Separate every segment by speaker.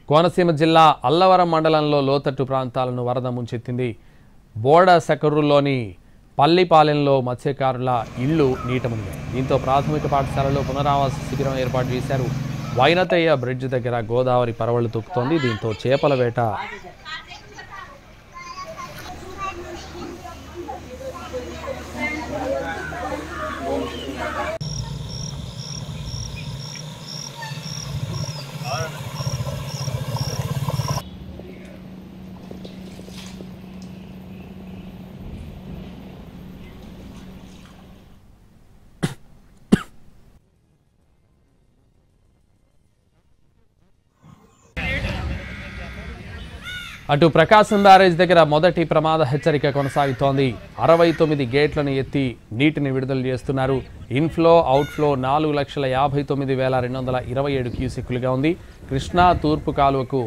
Speaker 1: కోనసీమ జిల్లా అల్లవరం మండలంలో లోతట్టు ప్రాంతాలను వరద ముంచెత్తింది. బోడ సెకరులోని పల్లిపాలెంలో మత్స్యకారుల ఇళ్లు నీట మునిగాయి. దీంతో ప్రాథమిక పాఠశాలలో పునరావాస శిబిరం ఏర్పాటు చేశారు. వైనతయ్య బ్రిడ్జ్ దగ్గర గోదావరి పరవళ్లు తొక్కుతోంది. దీంతో చేపల వేట అటు ప్రకాశం బ్యారేజ్ దగ్గర మొదటి ప్రమాద హెచ్చరిక కొనసాగుతోంది. 69 గేట్లను ఎత్తి నీటిని విడుదల చేస్తున్నారు. ఇన్ఫ్లో అవుట్ఫ్లో 4,59,227 క్యూసెక్కులుగా ఉంది. కృష్ణా తూర్పు కాలువకు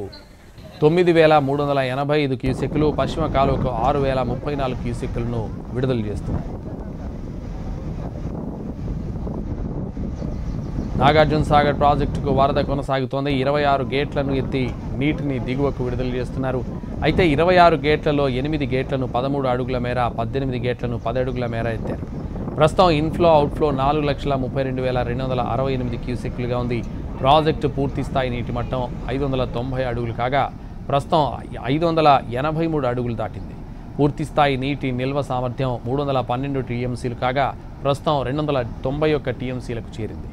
Speaker 1: 9,385 క్యూసెక్కులు, పశ్చిమ కాలువకు 6,034 క్యూసెక్కులను విడుదల చేస్తున్నారు. నాగార్జున సాగర్ ప్రాజెక్టుకు వరద కొనసాగుతోంది. 26 గేట్లను ఎత్తి నీటిని దిగువకు విడుదల చేస్తున్నారు. అయితే 26 గేట్లలో 8 గేట్లను 13 అడుగుల మేర, 18 గేట్లను 10 అడుగుల మేర ఎత్తారు. ప్రస్తుతం ఇన్ఫ్లో అవుట్ఫ్లో 4,32,268 క్యూసెక్కులుగా ఉంది. ప్రాజెక్టు పూర్తి స్థాయి నీటి మట్టం 590 అడుగులు కాగా ప్రస్తుతం 583 అడుగులు దాటింది. పూర్తి స్థాయి నీటి నిల్వ సామర్థ్యం 312 టీఎంసీలు కాగా ప్రస్తుతం 291 టీఎంసీలకు చేరింది.